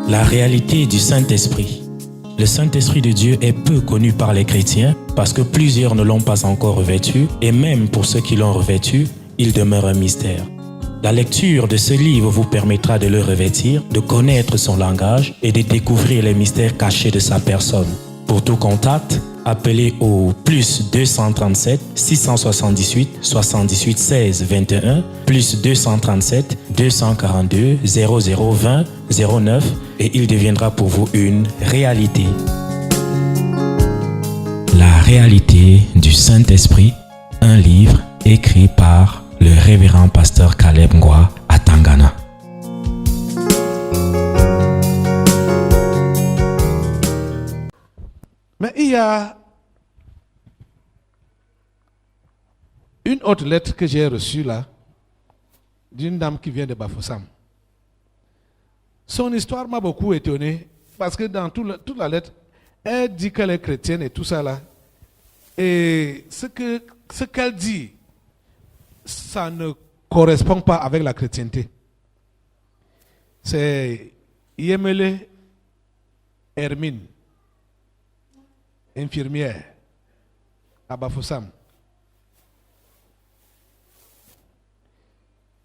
La réalité du Saint-Esprit. Le Saint-Esprit de Dieu est peu connu par les chrétiens parce que plusieurs ne l'ont pas encore revêtu et même pour ceux qui l'ont revêtu, il demeure un mystère. La lecture de ce livre vous permettra de le revêtir, de connaître son langage et de découvrir les mystères cachés de sa personne. Pour tout contact, appelez au plus 237 678 78 16 21 plus 237 242 0020 09 et il deviendra pour vous une réalité. La réalité du Saint-Esprit, un livre écrit par le révérend pasteur Caleb Ngwa à Tangana. Mais il y a une autre lettre que j'ai reçue là, d'une dame qui vient de Bafoussam. Son histoire m'a beaucoup étonné, parce que dans toute la lettre, elle dit qu'elle est chrétienne et tout ça là. Et ce qu'elle dit, ça ne correspond pas avec la chrétienté. C'est Yemele Hermine, infirmière à Bafoussam.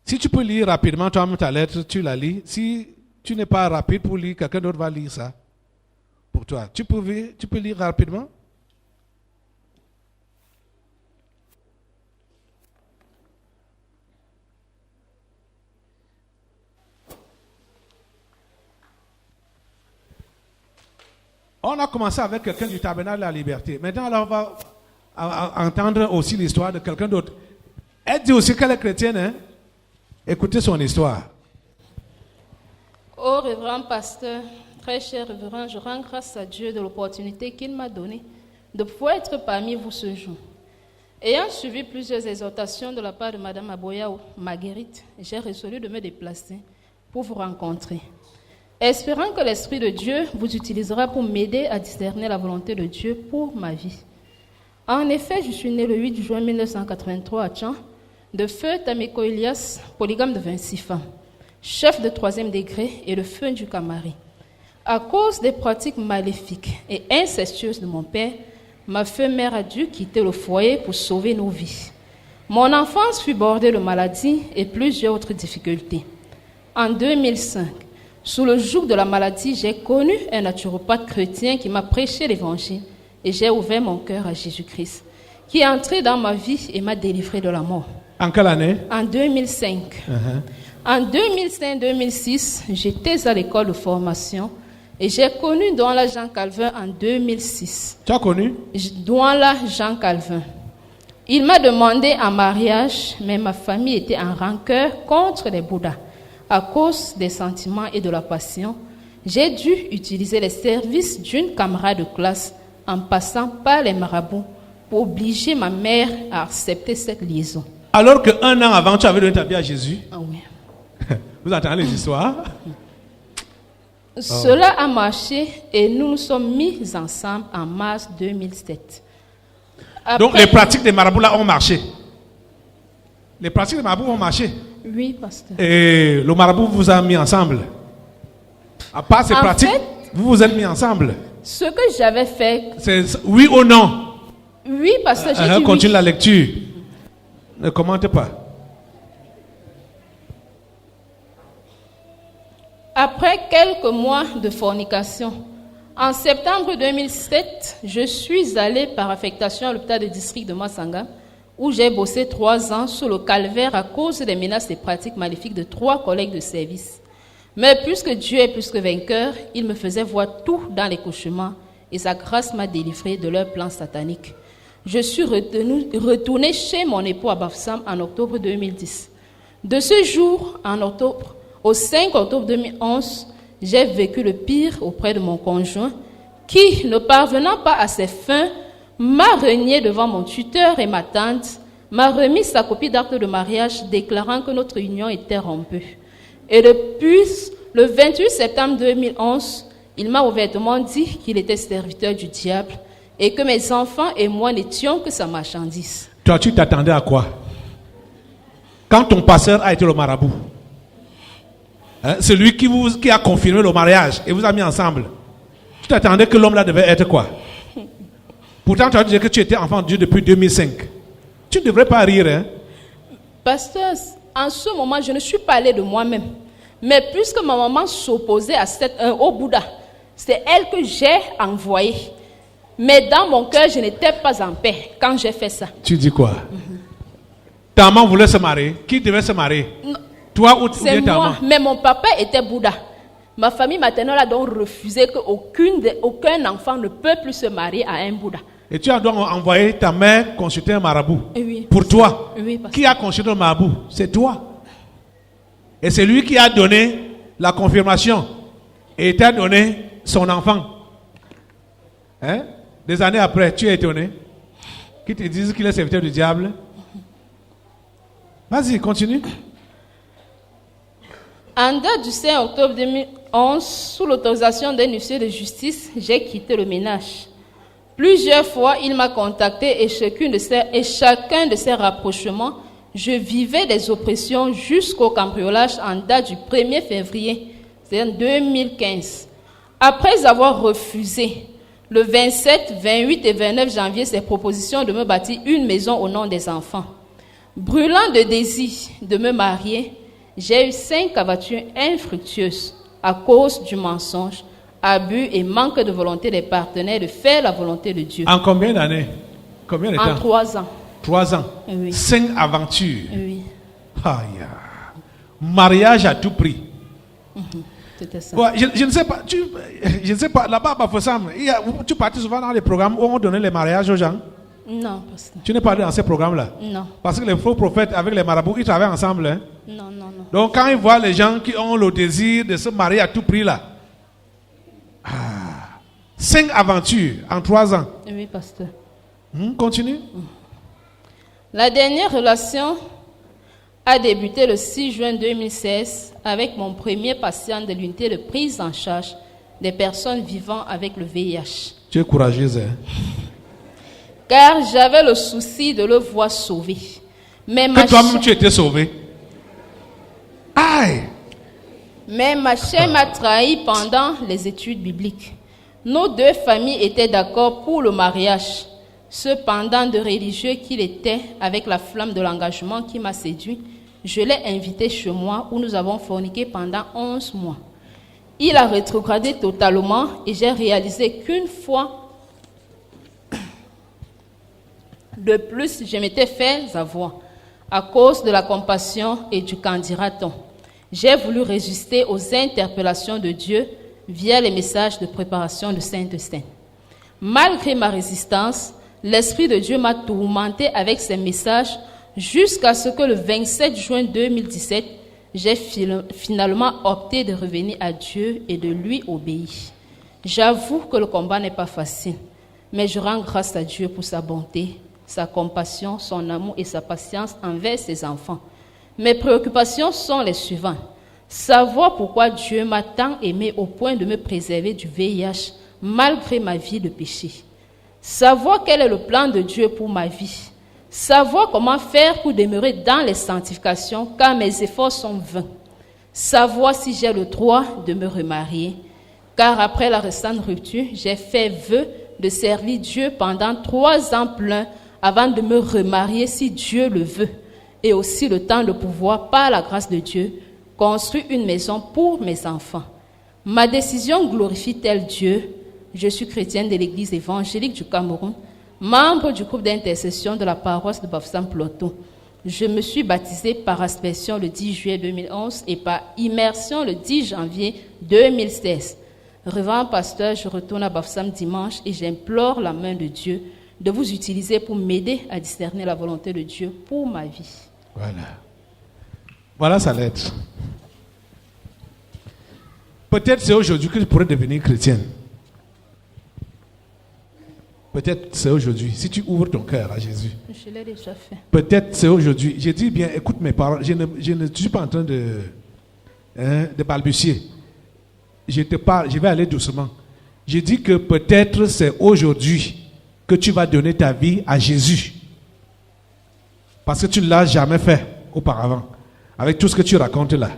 Si tu peux lire rapidement toi-même ta lettre, tu la lis. Si tu n'es pas rapide pour lire, quelqu'un d'autre va lire ça pour toi. Tu peux lire rapidement? On a commencé avec quelqu'un du tabernacle de la liberté. Maintenant, alors, on va entendre aussi l'histoire de quelqu'un d'autre. Elle dit aussi qu'elle est chrétienne. Hein? Écoutez son histoire. Ô révérend pasteur, très cher révérend, je rends grâce à Dieu de l'opportunité qu'il m'a donnée de pouvoir être parmi vous ce jour. Ayant suivi plusieurs exhortations de la part de Mme Aboya Marguerite, j'ai résolu de me déplacer pour vous rencontrer. Espérant que l'Esprit de Dieu vous utilisera pour m'aider à discerner la volonté de Dieu pour ma vie. En effet, je suis né le 8 juin 1983 à Tchan, de feu Tameko Elias, polygame de 26 femmes, chef de 3e degré et le feu du Camari. À cause des pratiques maléfiques et incestueuses de mon père, ma feu mère a dû quitter le foyer pour sauver nos vies. Mon enfance fut bordée de maladies et plusieurs autres difficultés. En 2005, sous le joug de la maladie, j'ai connu un naturopathe chrétien qui m'a prêché l'évangile et j'ai ouvert mon cœur à Jésus-Christ, qui est entré dans ma vie et m'a délivré de la mort. En quelle année? En 2005. En 2005-2006, j'étais à l'école de formation et j'ai connu Douala Jean Calvin en 2006. Tu as connu? Douala Jean Calvin. Il m'a demandé en mariage, mais ma famille était en rancœur contre les Bouddhas. À cause des sentiments et de la passion, j'ai dû utiliser les services d'une camarade de classe en passant par les marabouts pour obliger ma mère à accepter cette liaison. Alors qu'un an avant, tu avais donné ta vie à Jésus? Ah oui. Vous entendez les histoires? Cela a marché et nous nous sommes mis ensemble en mars 2007. Après, donc les pratiques des marabouts là ont marché. Les pratiques des marabouts ont marché. Oui, pasteur. Et le marabout vous a mis ensemble. À part ces pratiques, vous vous êtes mis ensemble. Ce que j'avais fait... C'est oui ou non? Oui, pasteur, j'ai dit continue oui. la lecture. Ne commente pas. Après quelques mois de fornication, en septembre 2007, je suis allée par affectation à l'hôpital de district de Massanga, où j'ai bossé 3 ans sous le calvaire à cause des menaces et pratiques maléfiques de 3 collègues de service. Mais puisque Dieu est plus que vainqueur, il me faisait voir tout dans les cauchemars et sa grâce m'a délivré de leur plan satanique. Je suis retournée chez mon époux à Bafoussam en octobre 2010. De ce jour, au 5 octobre 2011, j'ai vécu le pire auprès de mon conjoint qui, ne parvenant pas à ses fins, m'a renié devant mon tuteur et ma tante, m'a remis sa copie d'acte de mariage déclarant que notre union était rompue. Et depuis le 28 septembre 2011, il m'a ouvertement dit qu'il était serviteur du diable et que mes enfants et moi n'étions que sa marchandise. Toi, tu t'attendais à quoi? Quand ton pasteur a été le marabout, Hein, celui qui a confirmé le mariage et vous a mis ensemble. Tu t'attendais que l'homme là devait être quoi? Pourtant, tu as dit que tu étais enfant de Dieu depuis 2005. Tu ne devrais pas rire. Hein? Pasteur, en ce moment, je ne suis pas allée de moi-même. Mais puisque ma maman s'opposait au Bouddha, c'est elle que j'ai envoyée. Mais dans mon cœur, je n'étais pas en paix quand j'ai fait ça. Tu dis quoi? Ta maman voulait se marier. Qui devait se marier? Non, toi ou c'est ta moi, maman? mais mon papa était Bouddha. Ma famille maternelle a donc refusé qu'aucun enfant ne peut plus se marier à un Bouddha. Et tu as donc envoyé ta mère consulter un marabout. Oui. Pour toi. Oui, parce qui a consulté le marabout? C'est toi. Et c'est lui qui a donné la confirmation. Et t'a donné son enfant. Hein? Des années après, tu es étonné qu'ils te disent qu'il est serviteur du diable. Vas-y, continue. En date du 5 octobre 2011, sous l'autorisation d'un huissier de justice, j'ai quitté le ménage. Plusieurs fois, il m'a contacté et chacun de ces rapprochements, je vivais des oppressions jusqu'au cambriolage en date du 1er février 2015. Après avoir refusé le 27, 28 et 29 janvier ces propositions de me bâtir une maison au nom des enfants, brûlant de désir de me marier, j'ai eu 5 aventures infructueuses à cause du mensonge, abus et manque de volonté des partenaires de faire la volonté de Dieu. En combien d'années? Combien de temps? En 3 ans. 3 ans. Oui. 5 aventures. Oui. Aïe. Mariage à tout prix. C'était ça. Ouais, je ne sais pas. Je ne sais pas. Là-bas à Bafoussam, tu partais souvent dans les programmes où on donnait les mariages aux gens. Non, pasteur. Tu n'es pas allé dans ces programmes-là? Non. Parce que les faux prophètes avec les marabouts, ils travaillent ensemble. Hein? Non, non, non. Donc quand ils voient les gens qui ont le désir de se marier à tout prix là, 5 aventures en 3 ans. Oui, pasteur. Continue. La dernière relation a débuté le 6 juin 2016 avec mon premier patient de l'unité de prise en charge des personnes vivant avec le VIH. Tu es courageuse. Hein? Car j'avais le souci de le voir sauvé. Mais que toi-même tu étais sauvé. Aïe! Mais ma chair m'a trahi pendant les études bibliques. Nos 2 familles étaient d'accord pour le mariage. Cependant, de religieux qu'il était, avec la flamme de l'engagement qui m'a séduit, je l'ai invité chez moi où nous avons forniqué pendant 11 mois. Il a rétrogradé totalement et j'ai réalisé qu'une fois de plus, je m'étais fait avoir à cause de la compassion et du qu'en dira-t-on. J'ai voulu résister aux interpellations de Dieu via les messages de préparation de Saint-Eustache. Malgré ma résistance, l'Esprit de Dieu m'a tourmenté avec ces messages jusqu'à ce que le 27 juin 2017, j'ai finalement opté de revenir à Dieu et de lui obéir. J'avoue que le combat n'est pas facile, mais je rends grâce à Dieu pour sa bonté, sa compassion, son amour et sa patience envers ses enfants. Mes préoccupations sont les suivantes. Savoir pourquoi Dieu m'a tant aimé au point de me préserver du VIH malgré ma vie de péché. Savoir quel est le plan de Dieu pour ma vie. Savoir comment faire pour demeurer dans les sanctifications car mes efforts sont vains. Savoir si j'ai le droit de me remarier. Car après la récente rupture, j'ai fait vœu de servir Dieu pendant 3 ans pleins avant de me remarier si Dieu le veut. Et aussi le temps de pouvoir, par la grâce de Dieu, construire une maison pour mes enfants. Ma décision glorifie-t-elle Dieu? Je suis chrétienne de l'Église évangélique du Cameroun, membre du groupe d'intercession de la paroisse de Bafoussam-Ploto. Je me suis baptisée par aspersion le 10 juillet 2011 et par immersion le 10 janvier 2016. Révérend pasteur, je retourne à Bafoussam dimanche et j'implore la main de Dieu de vous utiliser pour m'aider à discerner la volonté de Dieu pour ma vie. Voilà sa lettre. Peut-être c'est aujourd'hui que tu pourrais devenir chrétienne. Peut-être c'est aujourd'hui, si tu ouvres ton cœur à Jésus. Je l'ai déjà fait. Peut-être c'est aujourd'hui. Je dis bien, écoute mes paroles. Je ne suis pas en train de balbutier. Je te parle, je vais aller doucement. Je dis que peut-être c'est aujourd'hui que tu vas donner ta vie à Jésus. Parce que tu ne l'as jamais fait auparavant. Avec tout ce que tu racontes là.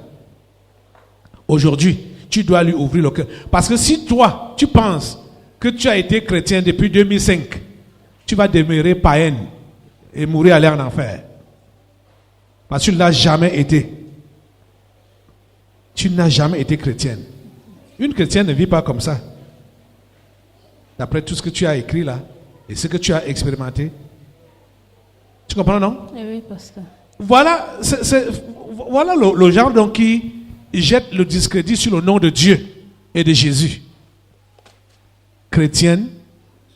Aujourd'hui, tu dois lui ouvrir le cœur. Parce que si toi, tu penses que tu as été chrétien depuis 2005, tu vas demeurer païen et mourir aller en enfer. Parce que tu ne l'as jamais été. Tu n'as jamais été chrétienne. Une chrétienne ne vit pas comme ça. D'après tout ce que tu as écrit là, et ce que tu as expérimenté. Tu comprends, non? Oui, pasteur. Voilà, voilà le genre donc qui jette le discrédit sur le nom de Dieu et de Jésus. Chrétienne,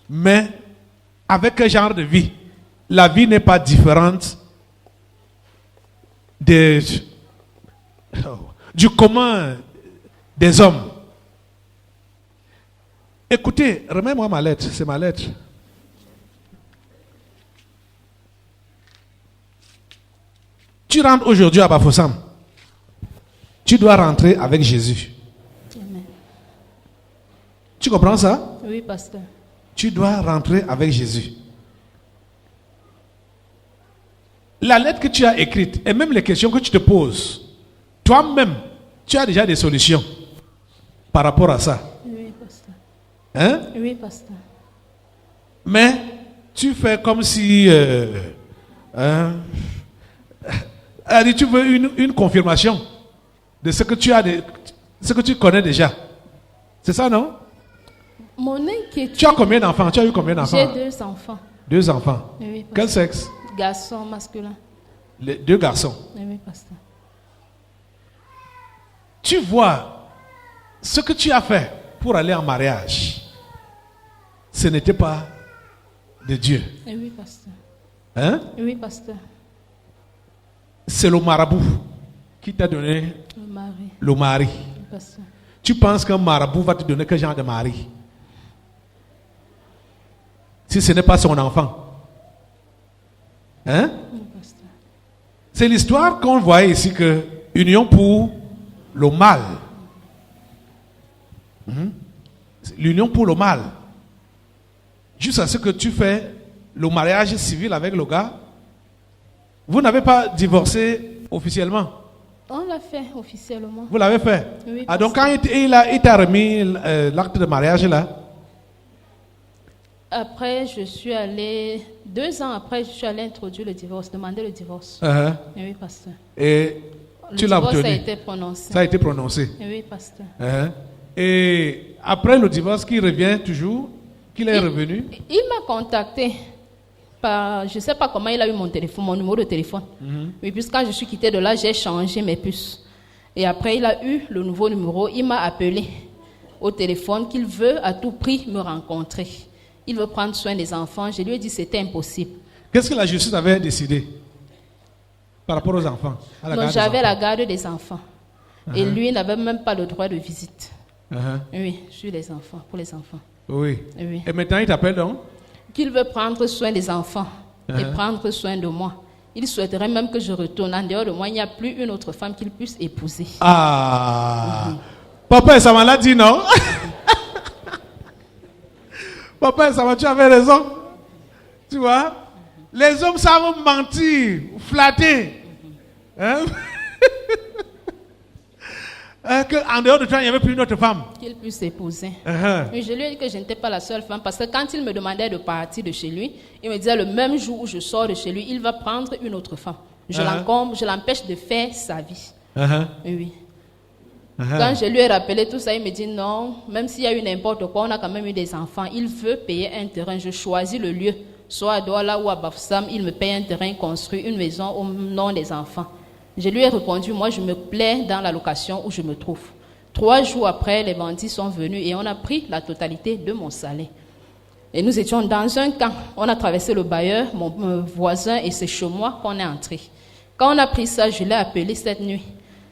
mais avec quel genre de vie? La vie n'est pas différente du commun des hommes. Écoutez, remets-moi ma lettre, c'est ma lettre. Tu rentres aujourd'hui à Bafoussam. Tu dois rentrer avec Jésus. Amen. Tu comprends ça? Oui, pasteur. Tu dois rentrer avec Jésus. La lettre que tu as écrite et même les questions que tu te poses, toi-même, tu as déjà des solutions par rapport à ça. Oui, pasteur. Hein? Oui, pasteur. Mais tu fais comme si tu veux une confirmation de ce que tu as, ce que tu connais déjà. C'est ça, non? Mon inquiétude. Tu as combien d'enfants? Tu as eu combien d'enfants? J'ai 2 enfants. 2 enfants. Oui, Quel pasteur. sexe? Garçon, masculin. Les 2 garçons. Oui, pasteur. Tu vois, ce que tu as fait pour aller en mariage, ce n'était pas de Dieu. Oui, pasteur. Hein? Oui, pasteur. C'est le marabout qui t'a donné Le mari. le mari. Oui, pasteur. Tu penses qu'un marabout va te donner quel genre de mari? Si ce n'est pas son enfant. Hein? Oui, pasteur. C'est l'histoire qu'on voit ici que union pour le mal. L'union pour le mal. Jusqu'à ce que tu fais le mariage civil avec le gars, vous n'avez pas divorcé officiellement. On l'a fait officiellement. Vous l'avez fait. Oui, Ah, donc quand il t'a remis l'acte de mariage là, Après, je suis allée, 2 ans après, je suis allée introduire le divorce, demander le divorce. Oui, pasteur. et Le tu l'as divorce obtenu. a été prononcé. Ça a été prononcé. Oui, pasteur. Et après le divorce, qui revient toujours, qu'il est revenu. Il m'a contacté. Je ne sais pas comment il a eu mon téléphone, mon numéro de téléphone. Oui, puisque quand je suis quittée de là, j'ai changé mes puces. Et après, il a eu le nouveau numéro. Il m'a appelé au téléphone qu'il veut à tout prix me rencontrer. Il veut prendre soin des enfants. Je lui ai dit que c'était impossible. Qu'est-ce que la justice avait décidé par rapport aux enfants? À la Donc garde des j'avais enfants? la garde des enfants. Et lui n'avait même pas le droit de visite. Oui, sur les enfants, pour les enfants. Oui. Oui. Et maintenant, il t'appelle donc? Qu'il veut prendre soin des enfants et prendre soin de moi. Il souhaiterait même que je retourne. En dehors de moi, il n'y a plus une autre femme qu'il puisse épouser. Ah! Papa et Sama l'a dit, non? Papa et Sama, tu avais raison. Tu vois? Les hommes savent mentir, flatter. Hein? En dehors de toi, il n'y avait plus une autre femme. Qu'il puisse épouser. Oui, je lui ai dit que je n'étais pas la seule femme parce que quand il me demandait de partir de chez lui, il me disait le même jour où je sors de chez lui, il va prendre une autre femme. Je l'empêche de faire sa vie. Oui. Quand je lui ai rappelé tout ça, il me dit non, même s'il y a eu n'importe quoi, on a quand même eu des enfants. Il veut payer un terrain. Je choisis le lieu, soit à Douala ou à Bafoussam. Il me paye un terrain, construit une maison au nom des enfants. Je lui ai répondu, moi je me plais dans la location où je me trouve. 3 jours après, les bandits sont venus et on a pris la totalité de mon salaire. Et nous étions dans un camp. On a traversé le bailleur, mon voisin, et c'est chez moi qu'on est entré. Quand on a pris ça, je l'ai appelé cette nuit.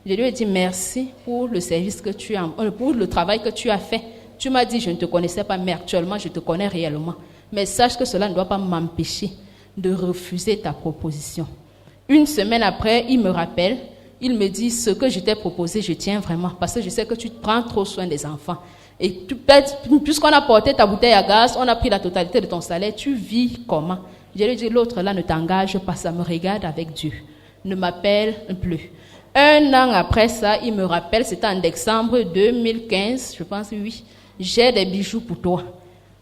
Je lui ai dit merci pour le service que tu as, pour le travail que tu as fait. Tu m'as dit je ne te connaissais pas, mais actuellement je te connais réellement. Mais sache que cela ne doit pas m'empêcher de refuser ta proposition. 1 semaine après, il me rappelle, il me dit ce que je t'ai proposé, je tiens vraiment, parce que je sais que tu prends trop soin des enfants. Et puisqu'on a porté ta bouteille à gaz, on a pris la totalité de ton salaire, tu vis comment? Je lui ai dit, l'autre là ne t'engage pas, ça me regarde avec Dieu. Ne m'appelle plus. Un an après ça, il me rappelle, c'était en décembre 2015, je pense, oui. J'ai des bijoux pour toi.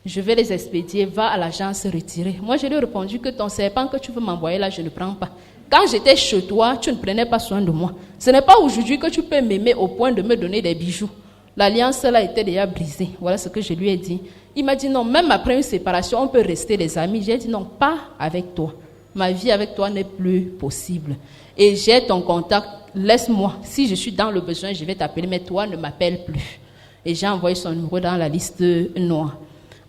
Je vais les expédier, va à l'agence retirer. Moi, je lui ai répondu que ton serpent que tu veux m'envoyer là, je ne prends pas. Quand j'étais chez toi, tu ne prenais pas soin de moi. Ce n'est pas aujourd'hui que tu peux m'aimer au point de me donner des bijoux. L'alliance là était déjà brisée. Voilà ce que je lui ai dit. Il m'a dit non, même après une séparation, on peut rester des amis. J'ai dit non, pas avec toi. Ma vie avec toi n'est plus possible. Et j'ai ton contact, laisse-moi. Si je suis dans le besoin, je vais t'appeler, mais toi ne m'appelle plus. Et j'ai envoyé son numéro dans la liste noire.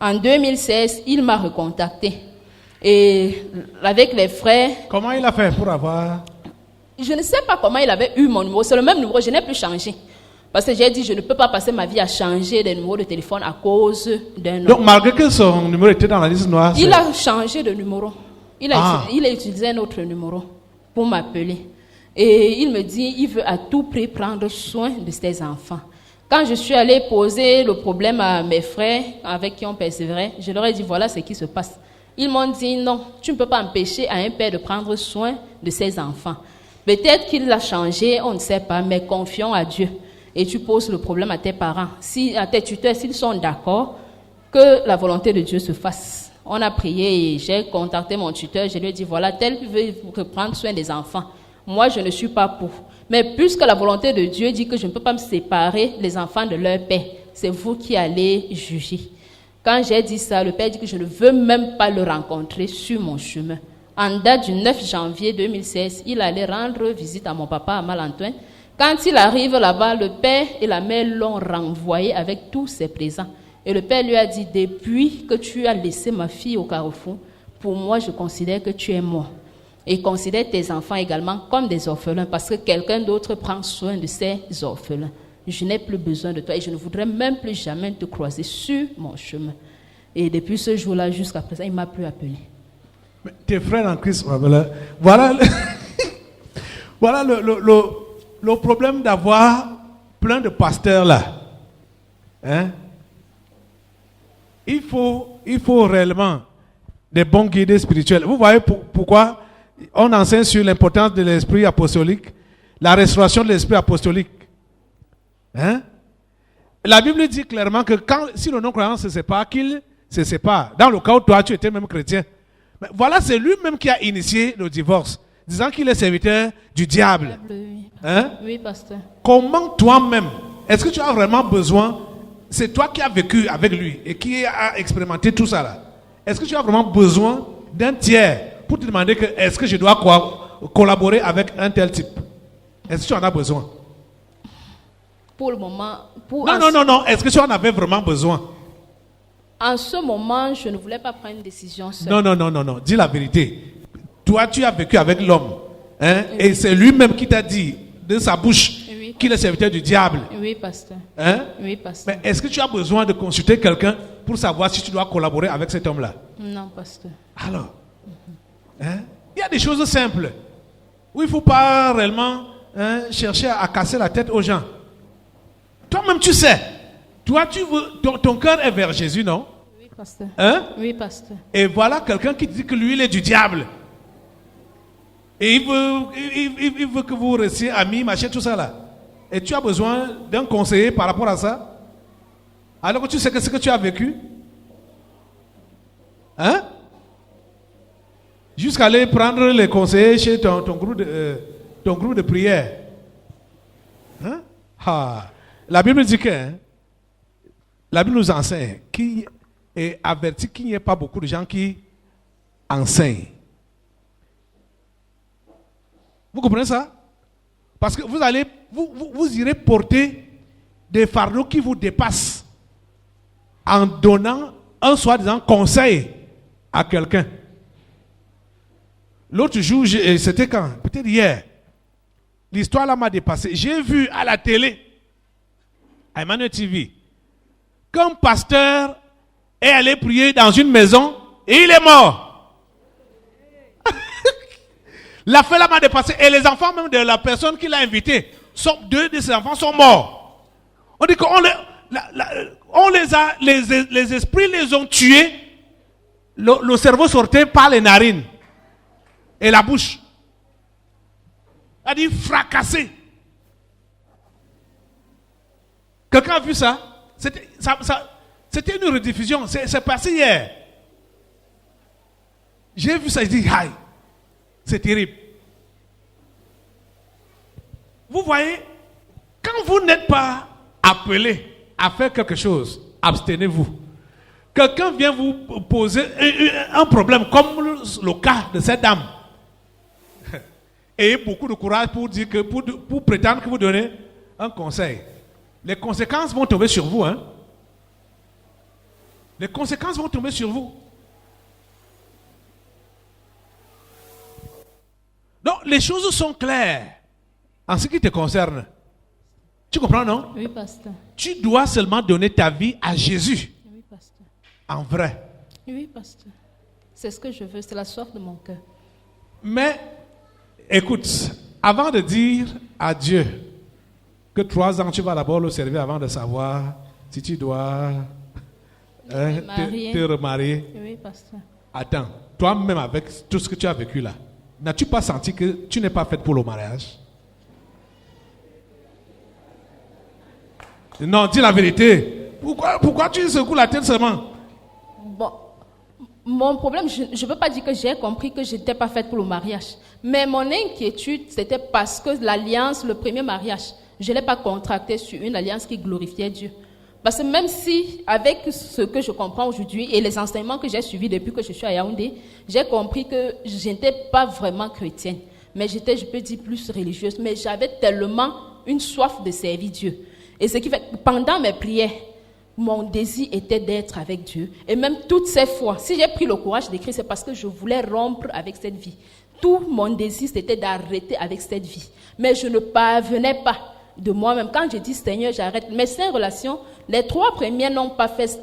En 2016, il m'a recontacté. Et avec les frères... Comment il a fait pour avoir... Je ne sais pas comment il avait eu mon numéro. C'est le même numéro, je n'ai plus changé. Parce que j'ai dit, je ne peux pas passer ma vie à changer des numéros de téléphone à cause d'un Donc, malgré que son numéro était dans la liste noire... Il a changé de numéro. Il a utilisé un autre numéro pour m'appeler. Et il me dit, il veut à tout prix prendre soin de ses enfants. Quand je suis allée poser le problème à mes frères avec qui on persévérait, je leur ai dit, voilà ce qui se passe. Ils m'ont dit, non, tu ne peux pas empêcher à un père de prendre soin de ses enfants. Peut-être qu'il l'a changé, on ne sait pas, mais confions à Dieu. Et tu poses le problème à tes parents, à tes tuteurs, s'ils sont d'accord, que la volonté de Dieu se fasse. On a prié et j'ai contacté mon tuteur, je lui ai dit, voilà, tel veut prendre soin des enfants. Moi, je ne suis pas pour. Mais puisque la volonté de Dieu dit que je ne peux pas me séparer les enfants de leur père, c'est vous qui allez juger. Quand j'ai dit ça, le père dit que je ne veux même pas le rencontrer sur mon chemin. En date du 9 janvier 2016, il allait rendre visite à mon papa à Malantoin. Quand il arrive là-bas, le père et la mère l'ont renvoyé avec tous ses présents. Et le père lui a dit, depuis que tu as laissé ma fille au carrefour, pour moi, je considère que tu es mort. Et considère tes enfants également comme des orphelins, parce que quelqu'un d'autre prend soin de ces orphelins. Je n'ai plus besoin de toi et je ne voudrais même plus jamais te croiser sur mon chemin. Et depuis ce jour-là jusqu'à présent, il ne m'a plus appelé. Mais tes frères en Christ, voilà, voilà le problème d'avoir plein de pasteurs là. Hein? Il faut réellement des bons guides spirituels. Vous voyez pourquoi on enseigne sur l'importance de l'esprit apostolique, la restauration de l'esprit apostolique. Hein? La Bible dit clairement que si le non-croyant se sépare, qu'il se sépare. Dans le cas où toi, tu étais même chrétien. Mais voilà, c'est lui-même qui a initié le divorce, disant qu'il est serviteur du diable. Oui, hein? Oui, pasteur. Comment toi-même, est-ce que tu as vraiment besoin, c'est toi qui as vécu avec lui et qui a expérimenté tout ça là, est-ce que tu as vraiment besoin d'un tiers pour te demander que est-ce que je dois collaborer avec un tel type? Est-ce que tu en as besoin? Pour le moment... Non. Est-ce que tu en avais vraiment besoin? En ce moment, je ne voulais pas prendre une décision seule. Non. Dis la vérité. Toi, tu as vécu avec l'homme. Hein? Oui. Et c'est lui-même qui t'a dit de sa bouche qu'il est serviteur du diable. Oui, pasteur. Hein? Oui, pasteur. Mais est-ce que tu as besoin de consulter quelqu'un pour savoir si tu dois collaborer avec cet homme-là? Non, pasteur. Alors, hein? Il y a des choses simples où il ne faut pas réellement chercher à casser la tête aux gens. Toi-même, tu sais. Toi, tu veux, ton cœur est vers Jésus, non? Oui, pasteur. Hein? Oui, pasteur. Et voilà quelqu'un qui dit que lui, il est du diable. Et il veut que vous restiez amis, machin, tout ça là. Et tu as besoin d'un conseiller par rapport à ça? Alors que tu sais que ce que tu as vécu? Hein? Jusqu'à aller prendre les conseillers chez ton groupe de prière. Hein? La Bible dit que... La Bible nous enseigne qui est averti qu'il n'y ait pas beaucoup de gens qui enseignent. Vous comprenez ça? Parce que vous irez porter des fardeaux qui vous dépassent en donnant un soi-disant conseil à quelqu'un. L'autre jour, c'était quand? Peut-être hier. L'histoire là m'a dépassé. J'ai vu à la télé, à Emmanuel TV, qu'un pasteur est allé prier dans une maison et il est mort. L'affaire là m'a dépassé. Et les enfants même de la personne qui l'a invité, deux de ses enfants sont morts. On dit qu'on les esprits les ont tués. Le cerveau sortait par les narines et la bouche. On dit fracassé. Quelqu'un a vu ça? C'était une rediffusion. C'est passé hier. J'ai vu ça, je dis, aïe, c'est terrible. Vous voyez, quand vous n'êtes pas appelé à faire quelque chose, abstenez-vous. Quelqu'un vient vous poser un problème, comme le cas de cette dame. Ayez beaucoup de courage pour dire que, pour prétendre que vous donnez un conseil. Les conséquences vont tomber sur vous, hein. Les conséquences vont tomber sur vous. Donc, les choses sont claires en ce qui te concerne. Tu comprends, non? Oui, pasteur. Tu dois seulement donner ta vie à Jésus. Oui, pasteur. En vrai. Oui, pasteur. C'est ce que je veux, c'est la soif de mon cœur. Mais, écoute, avant de dire à Dieu que 3 ans tu vas d'abord le servir avant de savoir si tu dois te remarier. Oui, pasteur. Attends, toi-même avec tout ce que tu as vécu là, n'as-tu pas senti que tu n'es pas faite pour le mariage? Non, dis la vérité. Pourquoi tu secoues la tête seulement? Bon, mon problème, je ne veux pas dire que j'ai compris que je n'étais pas faite pour le mariage. Mais mon inquiétude, c'était parce que l'alliance, le premier mariage, je ne l'ai pas contracté sur une alliance qui glorifiait Dieu. Parce que même si, avec ce que je comprends aujourd'hui et les enseignements que j'ai suivis depuis que je suis à Yaoundé, j'ai compris que je n'étais pas vraiment chrétienne. Mais j'étais, je peux dire, plus religieuse. Mais j'avais tellement une soif de servir Dieu. Et ce qui fait que pendant mes prières, mon désir était d'être avec Dieu. Et même toutes ces fois, si j'ai pris le courage d'écrire, c'est parce que je voulais rompre avec cette vie. Tout mon désir, c'était d'arrêter avec cette vie. Mais je ne parvenais pas de moi-même. Quand je dis Seigneur, j'arrête. Mes 5 relations, les 3 premières n'ont pas fait.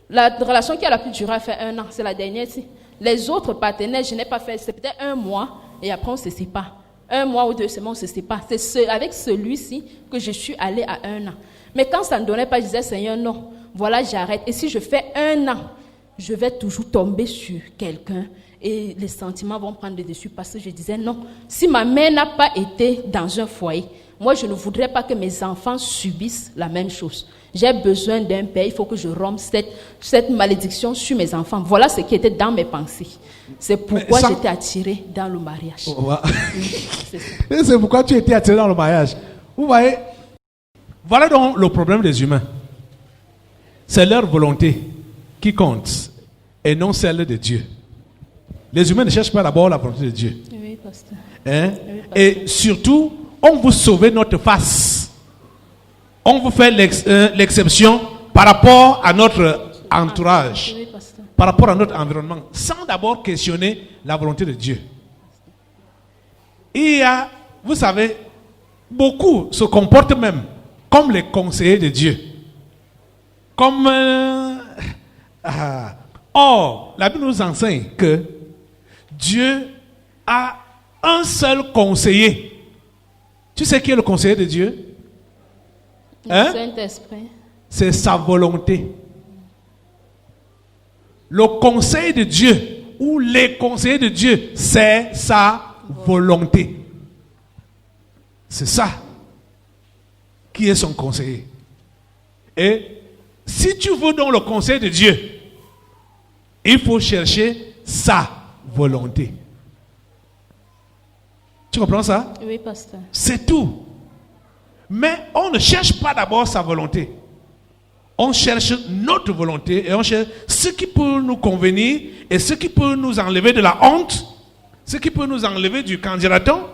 La relation qui a la plus durée a fait 1 an. C'est la dernière ici. Les autres partenaires, je n'ai pas fait. C'est peut-être 1 mois et après on se sépare. 1 mois ou 2 semaines, on se sépare. C'est avec celui-ci que je suis allée à 1 an. Mais quand ça ne donnait pas, je disais Seigneur, non, voilà, j'arrête. Et si je fais 1 an, je vais toujours tomber sur quelqu'un et les sentiments vont prendre le dessus parce que je disais non. Si ma mère n'a pas été dans un foyer, moi je ne voudrais pas que mes enfants subissent la même chose. J'ai besoin d'un père, il faut que je rompe cette malédiction sur mes enfants. Voilà ce qui était dans mes pensées. C'est pourquoi j'étais attirée dans le mariage. Oh, wow. C'est pourquoi tu étais attirée dans le mariage. Vous voyez, voilà donc le problème des humains. C'est leur volonté qui compte et non celle de Dieu. Les humains ne cherchent pas d'abord la volonté de Dieu. Oui, pasteur. Hein? Oui, pasteur. Et surtout, on veut sauver notre face. On veut faire l'exception par rapport à notre entourage, Oui, pasteur. par rapport à notre environnement, sans d'abord questionner la volonté de Dieu. Il y a, vous savez, beaucoup se comportent même comme les conseillers de Dieu. Comme... Or, la Bible nous enseigne que Dieu a un seul conseiller. Tu sais qui est le conseiller de Dieu? Hein? Saint-Esprit. C'est sa volonté. Le conseil de Dieu ou les conseillers de Dieu, c'est sa volonté. C'est ça qui est son conseiller. Et si tu veux donc le conseil de Dieu, il faut chercher sa volonté. Tu comprends ça? Oui, pasteur. C'est tout. Mais on ne cherche pas d'abord sa volonté. On cherche notre volonté et on cherche ce qui peut nous convenir et ce qui peut nous enlever de la honte, ce qui peut nous enlever du candidaton,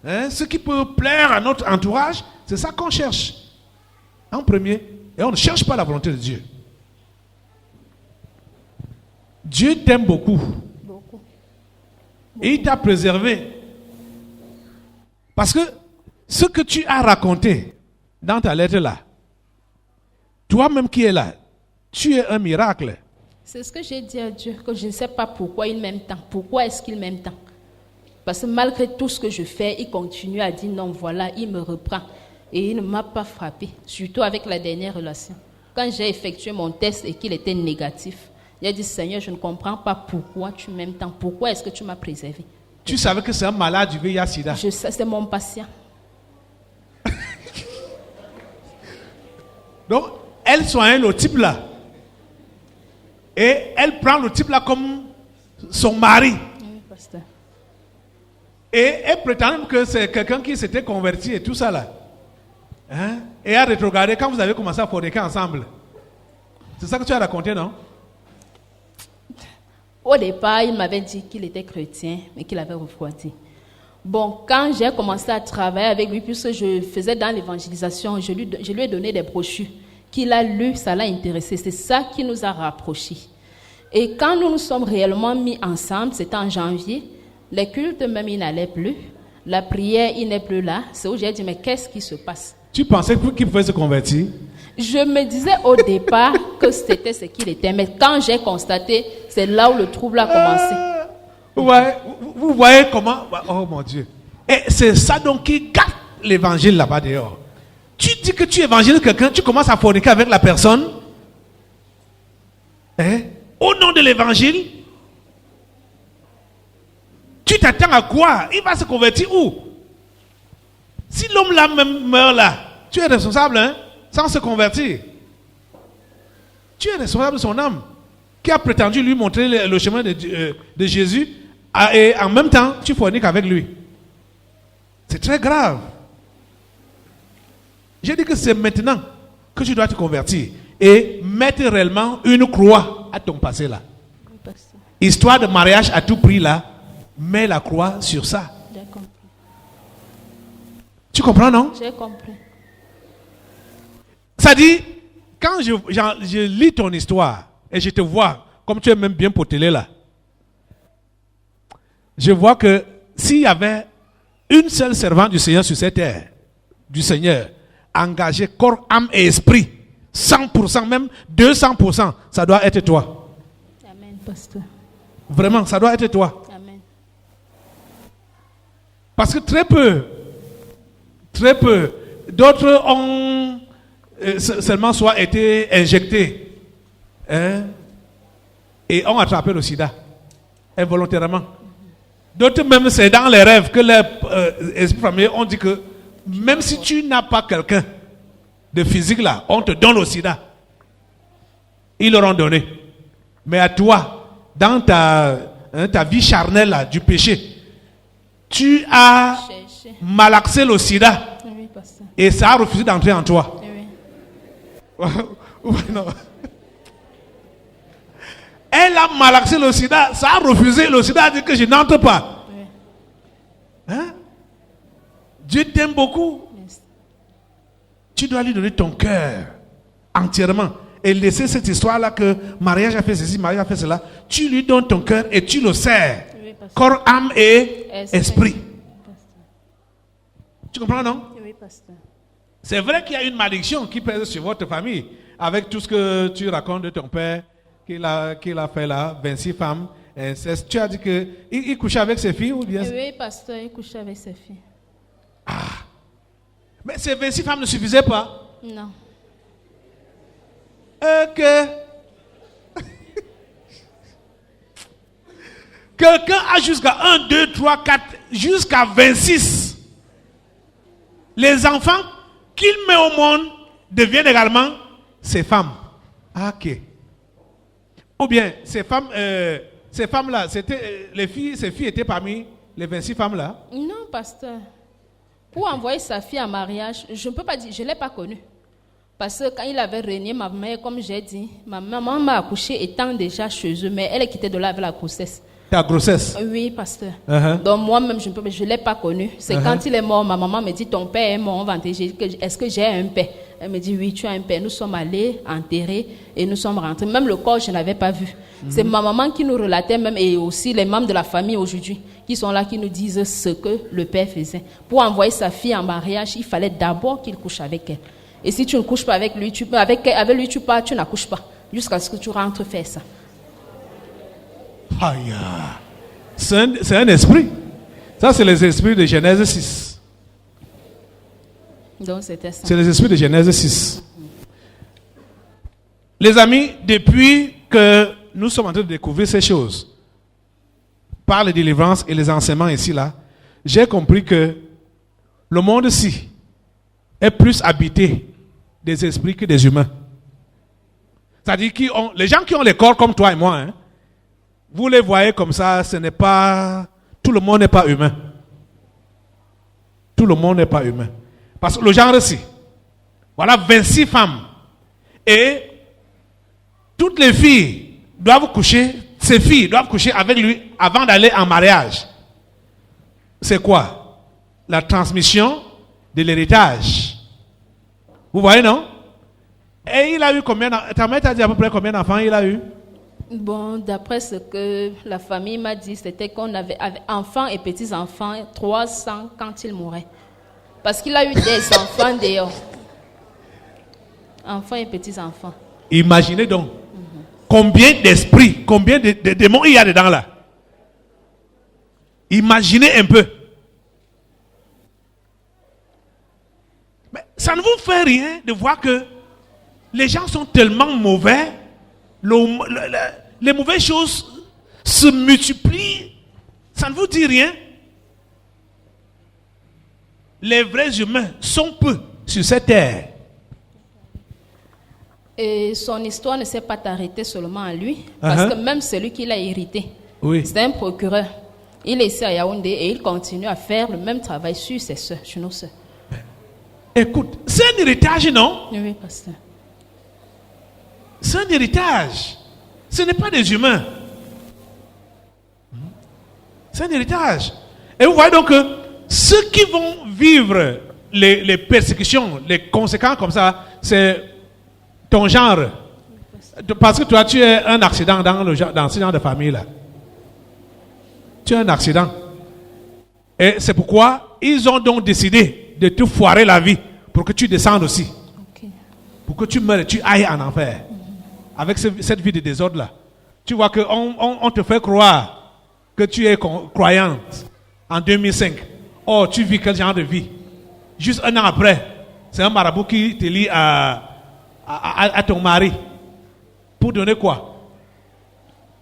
hein, ce qui peut plaire à notre entourage. C'est ça qu'on cherche en premier. Et on ne cherche pas la volonté de Dieu. Dieu t'aime beaucoup. Beaucoup. Et il t'a préservé. Parce que ce que tu as raconté dans ta lettre là, toi-même qui es là, tu es un miracle. C'est ce que j'ai dit à Dieu, que je ne sais pas pourquoi il m'aime tant. Pourquoi est-ce qu'il m'aime tant? Parce que malgré tout ce que je fais, il continue à dire non, voilà, il me reprend. Et il ne m'a pas frappé, surtout avec la dernière relation. Quand j'ai effectué mon test et qu'il était négatif, j'ai dit Seigneur, je ne comprends pas pourquoi tu m'aimes tant. Pourquoi est-ce que tu m'as préservé? Tu savais que c'est un malade du VIH-Sida. Je sais, c'est mon patient. Donc, elle soignait le type là. Et elle prend le type là comme son mari. Oui, pasteur. Et elle prétend que c'est quelqu'un qui s'était converti et tout ça là. Hein? Et a rétrogradé quand vous avez commencé à forniquer ensemble. C'est ça que tu as raconté, non? Au départ, il m'avait dit qu'il était chrétien, mais qu'il avait refroidi. Bon, quand j'ai commencé à travailler avec lui, puisque je faisais dans l'évangélisation, je lui ai donné des brochures qu'il a lues, ça l'a intéressé. C'est ça qui nous a rapprochés. Et quand nous nous sommes réellement mis ensemble, c'était en janvier, les cultes même, il n'allait plus. La prière, il n'est plus là. C'est où j'ai dit, mais qu'est-ce qui se passe? Tu pensais qu'il pouvait se convertir? Je me disais au départ que c'était ce qu'il était, mais quand j'ai constaté, c'est là où le trouble a commencé. Vous voyez comment... Oh mon Dieu. Et c'est ça donc qui garde l'évangile là-bas dehors. Tu dis que tu évangélises quelqu'un, tu commences à forniquer avec la personne. Hein? Au nom de l'évangile, tu t'attends à quoi? Il va se convertir où? Si l'homme là même meurt là, tu es responsable, hein? Sans se convertir. Tu es responsable de son âme, qui a prétendu lui montrer le chemin de Jésus, et en même temps, tu forniques avec lui. C'est très grave. J'ai dit que c'est maintenant que tu dois te convertir et mettre réellement une croix à ton passé là. Histoire de mariage à tout prix là, mets la croix sur ça. J'ai compris. Tu comprends, non? J'ai compris. Ça dit, quand je lis ton histoire et je te vois, comme tu es même bien potelé là, je vois que s'il y avait une seule servante du Seigneur sur cette terre, du Seigneur, engagée corps, âme et esprit, 100%, même 200%, ça doit être toi. Amen, pasteur. Vraiment, ça doit être toi. Amen. Parce que très peu, d'autres ont seulement soit été injectés, hein, et ont attrapé le sida, involontairement. D'autres même, c'est dans les rêves que les esprits familiers ont dit que même si tu n'as pas quelqu'un de physique là, on te donne le sida. Ils l'auront donné. Mais à toi, dans ta vie charnelle là, du péché, tu as malaxé le sida. Oui, pasteur. Et ça a refusé d'entrer en toi. Oui. Non. Elle a malaxé le sida, ça a refusé. Le sida a dit que je n'entre pas. Oui. Hein? Dieu t'aime beaucoup. Yes. Tu dois lui donner ton cœur entièrement et laisser cette histoire-là que mariage a fait ceci, mariage a fait cela. Tu lui donnes ton cœur et tu le sers. Oui, pasteur. Corps, âme et esprit. Pasteur. Tu comprends, non? Oui, pasteur. C'est vrai qu'il y a une malédiction qui pèse sur votre famille avec tout ce que tu racontes de ton père qu'il a fait là, 26 femmes, inceste. Tu as dit qu'il couchait avec ses filles ou bien? Oui, pasteur, il couchait avec ses filles. Ah. Mais ces 26 femmes ne suffisaient pas? Non. Quelqu'un a jusqu'à 1, 2, 3, 4, jusqu'à 26. Les enfants qu'il met au monde deviennent également ses femmes. Ah, ok. Ou bien, ces femmes-là, c'était ces filles étaient parmi les 26 femmes-là? Non, pasteur. Pour envoyer sa fille en mariage, je ne peux pas dire, je ne l'ai pas connue. Parce que quand il avait régné ma mère, comme j'ai dit, ma maman m'a accouché étant déjà chez eux, mais elle est quittée de là avec la grossesse. Ta grossesse? Oui, pasteur. Uh-huh. Donc moi-même, je ne l'ai pas connu. C'est quand il est mort, ma maman me dit, ton père est mort, on va enterrer. Est-ce que j'ai un père? Elle me dit, oui, tu as un père. Nous sommes allés enterrer et nous sommes rentrés. Même le corps, je n'avais pas vu. C'est ma maman qui nous relatait même, et aussi les membres de la famille aujourd'hui, qui sont là, qui nous disent ce que le père faisait. Pour envoyer sa fille en mariage, il fallait d'abord qu'il couche avec elle. Et si tu ne couches pas avec lui, avec lui tu pars, tu n'accouches pas. Jusqu'à ce que tu rentres faire ça. Aïe. C'est un esprit. Ça, c'est les esprits de Genèse 6. Donc c'était ça. C'est les esprits de Genèse 6. Les amis, depuis que nous sommes en train de découvrir ces choses, par les délivrances et les enseignements ici, là, j'ai compris que le monde-ci est plus habité des esprits que des humains. C'est-à-dire les gens qui ont les corps comme toi et moi, hein, vous les voyez comme ça, ce n'est pas... Tout le monde n'est pas humain. Tout le monde n'est pas humain. Parce que le genre ici, voilà 26 femmes. Et toutes les filles doivent coucher, ces filles doivent coucher avec lui avant d'aller en mariage. C'est quoi? La transmission de l'héritage. Vous voyez, non? Et il a eu combien d'enfants? Ta mère t'a dit à peu près combien d'enfants il a eu? Bon, d'après ce que la famille m'a dit, c'était qu'on avait enfants et petits-enfants, 300 quand il mourait. Parce qu'il a eu des enfants dehors. Enfants et petits-enfants. Imaginez donc combien d'esprits, combien de démons il y a dedans là. Imaginez un peu. Mais ça ne vous fait rien de voir que les gens sont tellement mauvais, les mauvaises choses se multiplient. Ça ne vous dit rien? Les vrais humains sont peu sur cette terre. Et son histoire ne s'est pas arrêtée seulement à lui, parce que même celui qui l'a hérité, c'est un procureur. Il est ici à Yaoundé et il continue à faire le même travail sur ses soeurs, sur nos soeurs. Écoute, c'est un héritage, non? Oui, pasteur. C'est un héritage. Ce n'est pas des humains. C'est un héritage. Et vous voyez donc que ceux qui vont vivre les persécutions, les conséquences comme ça, c'est ton genre. Parce que toi, tu es un accident dans ce genre de famille-là. Tu es un accident. Et c'est pourquoi ils ont donc décidé de te foirer la vie pour que tu descendes aussi. Okay. Pour que tu meurs et tu ailles en enfer. Avec cette vie de désordre-là. Tu vois qu'on te fait croire que tu es croyante en 2005. Oh, tu vis quel genre de vie? Juste un an après, c'est un marabout qui te lie à ton mari. Pour donner quoi?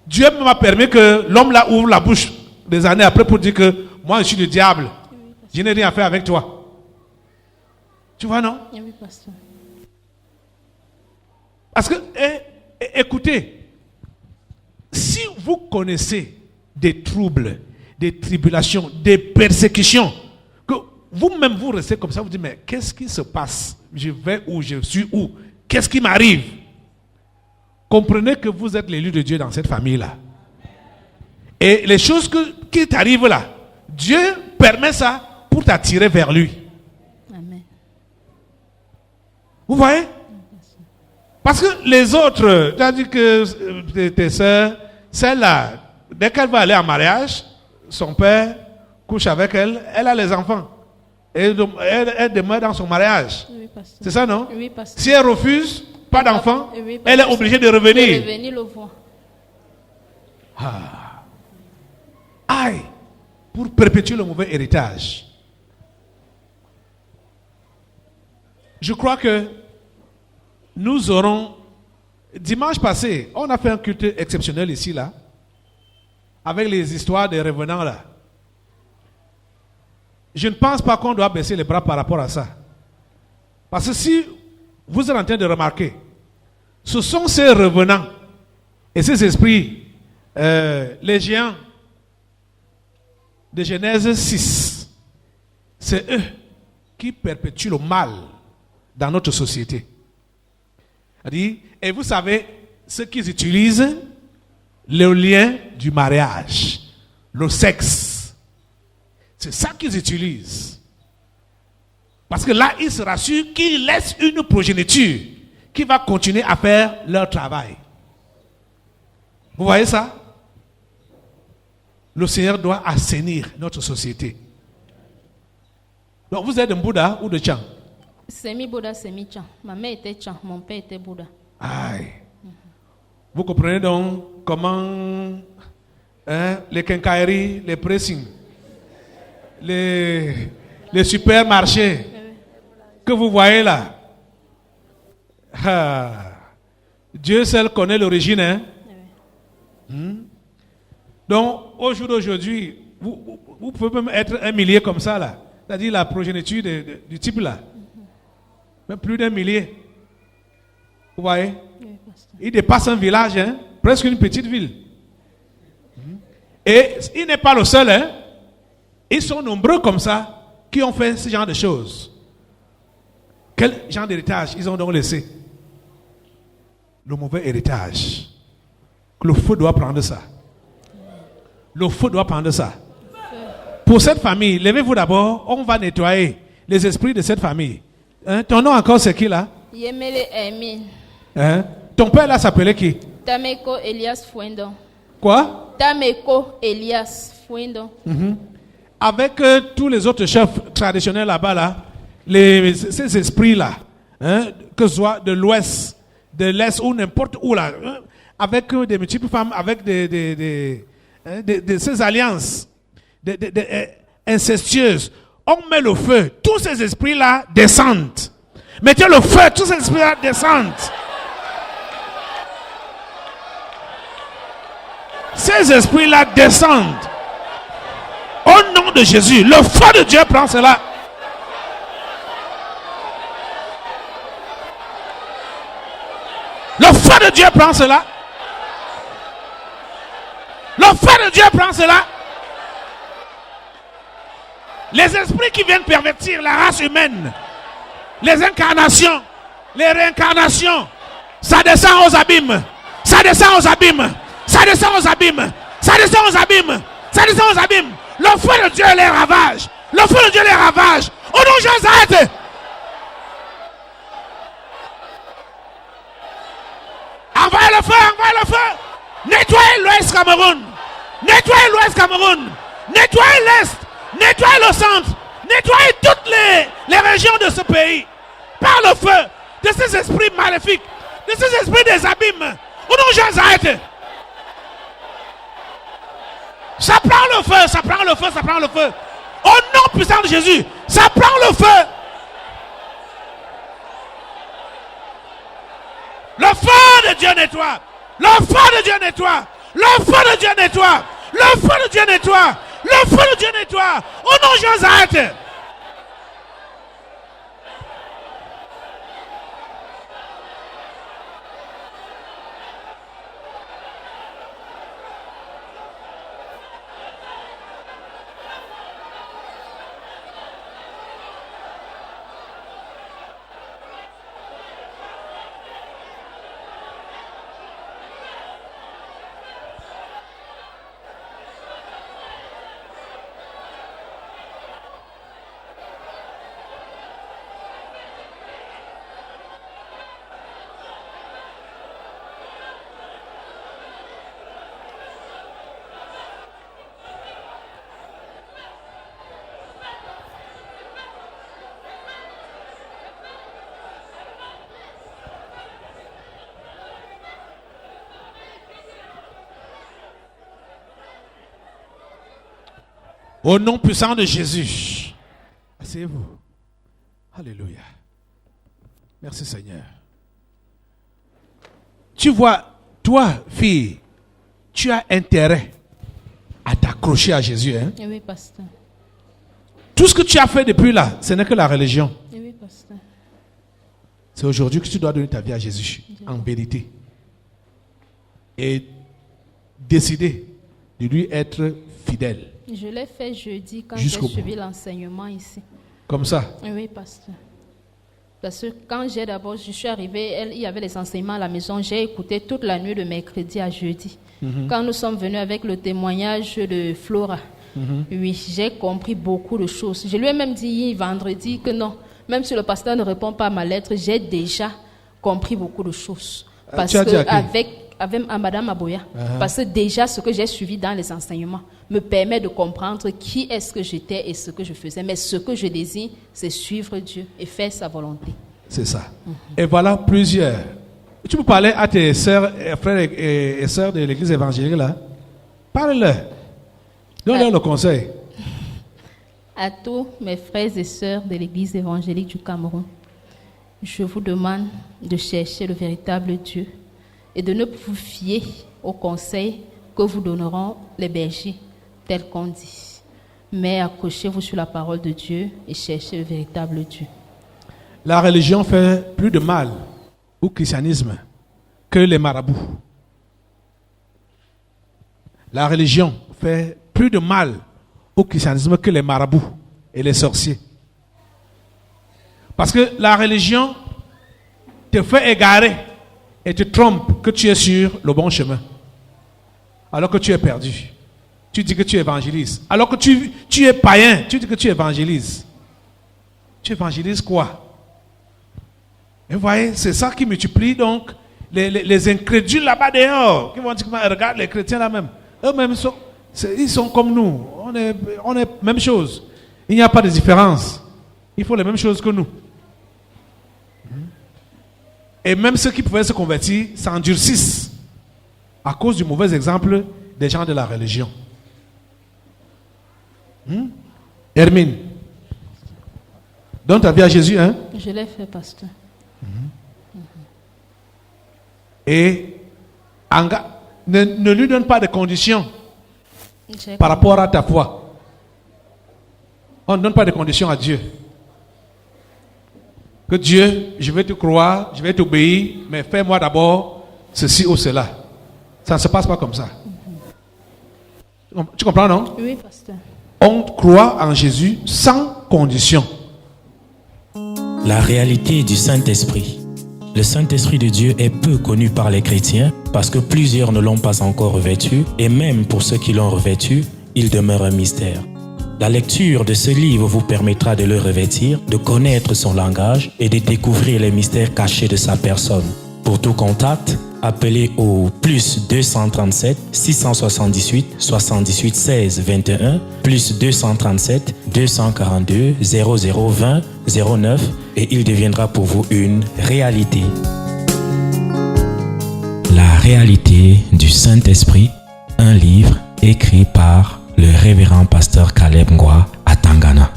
Dieu m'a permis que l'homme là ouvre la bouche des années après pour dire que moi je suis le diable. Je n'ai rien à faire avec toi. Tu vois, non? Oui, pasteur. Parce que, écoutez, si vous connaissez des troubles, des tribulations, des persécutions, que vous-même vous restez comme ça, vous dites, mais qu'est-ce qui se passe? Je vais où? Je suis où? Qu'est-ce qui m'arrive? Comprenez que vous êtes l'élu de Dieu dans cette famille-là. Et les choses qui t'arrivent là, Dieu permet ça pour t'attirer vers lui. Amen. Vous voyez? Parce que les autres, tu as dit que tes soeurs, celle-là, dès qu'elle va aller en mariage, son père couche avec elle, elle a les enfants. Et elle demeure dans son mariage. Oui, pasteur. C'est ça, non? Oui, pasteur. Si elle refuse, pas d'enfant, Oui, pasteur. elle est obligée de revenir. De revenir le voir. Aïe, pour perpétuer le mauvais héritage. Je crois que nous aurons, dimanche passé, on a fait un culte exceptionnel ici, là, avec les histoires des revenants, là. Je ne pense pas qu'on doit baisser les bras par rapport à ça. Parce que si vous êtes en train de remarquer, ce sont ces revenants et ces esprits, les géants de Genèse 6, c'est eux qui perpétuent le mal dans notre société. Et vous savez, ce qu'ils utilisent, le lien du mariage, le sexe, c'est ça qu'ils utilisent. Parce que là, ils se rassurent qu'ils laissent une progéniture qui va continuer à faire leur travail. Vous voyez ça? Le Seigneur doit assainir notre société. Donc vous êtes de Bouddha ou de Tchang? Semi-Bouddha, semi-Tchang. Ma mère était Tchang, mon père était Bouddha. Aïe. Vous comprenez donc comment les quincailleries, les pressings, les supermarchés que vous voyez là. Dieu seul connaît l'origine. Hein? Donc, au jour d'aujourd'hui, vous pouvez même être un millier comme ça là. C'est-à-dire la progéniture du type là. Même plus d'un millier. Vous voyez? Oui, pasteur. Il dépasse un village, hein, presque une petite ville. Et il n'est pas le seul. Hein. Ils sont nombreux comme ça qui ont fait ce genre de choses. Quel genre d'héritage ils ont donc laissé? Le mauvais héritage. Le feu doit prendre ça. Le feu doit prendre ça. Pour cette famille, levez-vous d'abord. On va nettoyer les esprits de cette famille. Hein? Ton nom encore c'est qui là? Yemele Emin. Hein? Ton père là s'appelait qui? Tameko Elias Fuendo. Quoi? Tameko Elias Fuendo. Avec tous les autres chefs traditionnels là-bas, là, ces esprits-là, hein, que ce soit de l'ouest, de l'est ou n'importe où, là, hein, avec des multiples femmes, avec ces alliances incestueuses, on met le feu. Tous ces esprits-là descendent. Mettez le feu, tous ces esprits-là descendent. Ces esprits-là descendent. Au nom de Jésus, le feu de Dieu prend cela. Le feu de Dieu prend cela. Le feu de Dieu prend cela. Les esprits qui viennent pervertir la race humaine, les incarnations, les réincarnations, ça descend aux abîmes. Ça descend aux abîmes. Ça descend aux abîmes. Ça descend aux abîmes. Ça descend aux abîmes. Le feu de Dieu les ravage. Le feu de Dieu les ravage. Au nom de Jésus, arrête. Envoyez le feu, envoyez le feu. Nettoyez l'Ouest Cameroun. Nettoyez l'Ouest Cameroun. Nettoyez l'Est. Nettoyez le centre. Nettoyez toutes les régions de ce pays. Par le feu de ces esprits maléfiques. De ces esprits des abîmes. Au nom de Jésus, arrête. Ça prend le feu, ça prend le feu, ça prend le feu. Au nom puissant de Jésus, ça prend le feu. Le feu de Dieu nettoie. Le feu de Dieu nettoie. Le feu de Dieu nettoie. Le feu de Dieu nettoie. Le feu de Dieu nettoie. Au nom de Jésus, arrête. Au nom puissant de Jésus. Asseyez-vous. Alléluia. Merci Seigneur. Tu vois, toi, fille, tu as intérêt à t'accrocher à Jésus. Hein? Oui, pasteur. Tout ce que tu as fait depuis là, ce n'est que la religion. Oui, pasteur. C'est aujourd'hui que tu dois donner ta vie à Jésus, en vérité. Et décider de lui être fidèle. Je l'ai fait jeudi quand j'ai Jusqu'au suivi l'enseignement ici. Comme ça. Oui, pasteur. Parce que quand je suis arrivée, il y avait les enseignements à la maison. J'ai écouté toute la nuit de mercredi à jeudi. Quand nous sommes venus avec le témoignage de Flora, oui, j'ai compris beaucoup de choses. Je lui ai même dit vendredi que non, même si le pasteur ne répond pas à ma lettre, j'ai déjà compris beaucoup de choses. Parce tu as dit que à qui? avec Madame Aboya, parce que déjà ce que j'ai suivi dans les enseignements me permet de comprendre qui est-ce que j'étais et ce que je faisais. Mais ce que je désire, c'est suivre Dieu et faire sa volonté. C'est ça. Et voilà plusieurs. Tu peux parler à tes sœurs, frères et sœurs de l'église évangélique là. Parle-leur. Donne-leur le conseil. À tous mes frères et sœurs de l'église évangélique du Cameroun, je vous demande de chercher le véritable Dieu et de ne vous fier aux conseils que vous donneront les bergers, tel qu'on dit. Mais accrochez-vous sur la parole de Dieu et cherchez le véritable Dieu. La religion fait plus de mal au christianisme que les marabouts. La religion fait plus de mal au christianisme que les marabouts et les sorciers. Parce que la religion te fait égarer et te trompe que tu es sur le bon chemin. Alors que tu es perdu. Tu dis que tu évangélises. Alors que tu es païen, tu dis que tu évangélises. Tu évangélises quoi? Et vous voyez, c'est ça qui multiplie donc les incrédules là-bas dehors. Qui vont dire, regarde les chrétiens là même. Eux-mêmes, ils sont comme nous. On est même chose. Il n'y a pas de différence. Ils font les mêmes choses que nous. Et même ceux qui pouvaient se convertir s'endurcissent à cause du mauvais exemple des gens de la religion. Hermine, donne ta vie à Jésus, hein? Je l'ai fait, pasteur. Et ne lui donne pas de conditions par rapport à ta foi. On ne donne pas de conditions à Dieu. Que Dieu, je vais te croire, je vais t'obéir, mais fais-moi d'abord ceci ou cela. Ça ne se passe pas comme ça. Tu comprends, non? Oui, pasteur. On croit en Jésus sans condition. La réalité du Saint-Esprit. Le Saint-Esprit de Dieu est peu connu par les chrétiens parce que plusieurs ne l'ont pas encore revêtu et même pour ceux qui l'ont revêtu, il demeure un mystère. La lecture de ce livre vous permettra de le revêtir, de connaître son langage et de découvrir les mystères cachés de sa personne. Pour tout contact, appelez au plus 237 678 78 16 21 plus 237 242 0020 09 et il deviendra pour vous une réalité. La réalité du Saint-Esprit, un livre écrit par le révérend pasteur Caleb Ngwa à Tangana.